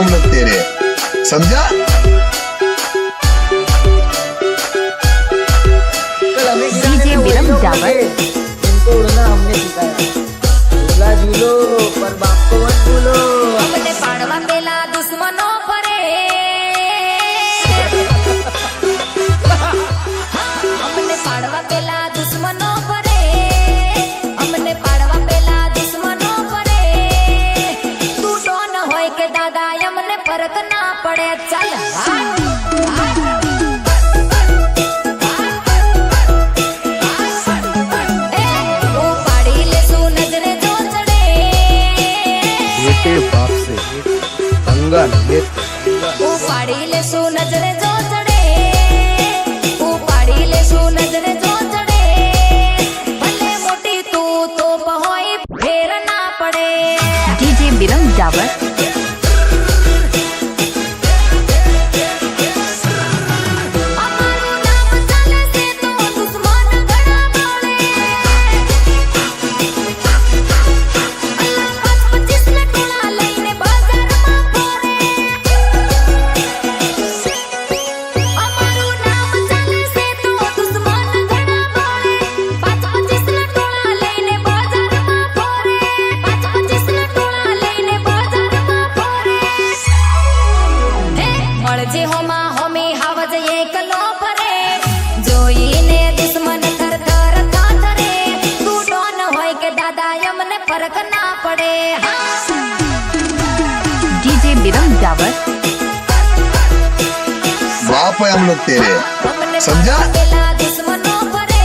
हम लोग तेरे, समझा? डीजे विरम जावर इनको उड़ना हमने सिखाया। झूला झूलो पर बाप को मत भूलो। हमने पाड़वा पेला दुश्मनों परे हमने पाड़वा पेला दुश्मनों परे हमने पाड़वा पेला दुश्मनों परे तू डोन होय के दादा हमने फर्क ना पड़े चल बाप से पंगा ले पाड़ी ले सू नजरे जो चढ़े पाड़ी ले सू नजरे जो चढ़े भले मोटी तू तो पहोई फेर ना पड़े डीजे विरम जावर અમારું નામ ચાલે છે તો દુશ્મન ઘણા બોલે અલ્લાહ 25 ને ટોળા લઈને બજારમાં ફરે અમારું નામ ચાલે છે તો દુશ્મન ઘણા બોલે 25 ને ટોળા લઈને બજારમાં ફરે 25 ને ટોળા લઈને બજારમાં ફરે હે મળજે હોમાં હોમી હાવજ એકલો ફરે જોઈને દુશ્મન થર થર થાથરે તું ડોન હોય કે દાદા અમને ફરક ના પડે डीजे विरम जावर बाप है हम लोग तेरे, અમને સમજા? પાડવા પેલા દુશ્મનો ફરે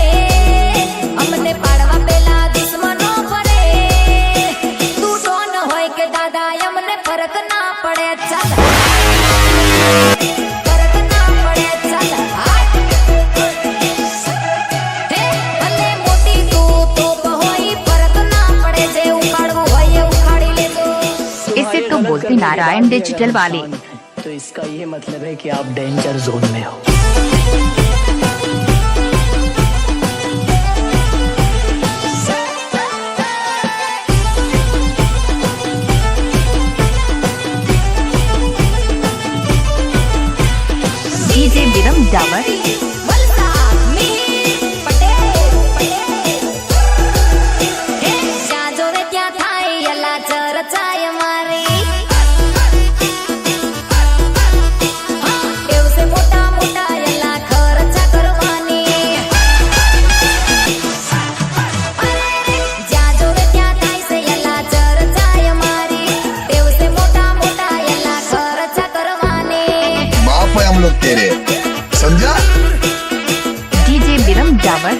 અમને પાડવા પેલા દુશ્મનો ફરે તું ડોન હોય કે દાદા અમને ફરક ના પડે ચાલ ફરક ના પડે ચાલ હે ભલે મોટી તું તોપ હોય ફરક ના પડે જે ઉખાડવું હોય એ ઉખાડી લેજો इसे तो बोलते नारायण डिजिटल वाले तो इसका ये मतलब है कि आप डेंजर जोन में हो। डीजे विरम जावर વલસાડ મીર પટેલ હે જ્યાં જોવે ત્યાં થાય અલા ચર્ચાય મારી એવું છે મોટા મોટા અલા ખર્ચા કરવાની જ્યાં જોવે ત્યાં થાય છે અલા ચર્ચાય મારી એવું છે મોટા મોટા અલા ખર્ચા કરવાની बाप है हम लोग तेरे, समझा? डीजे विरम जावर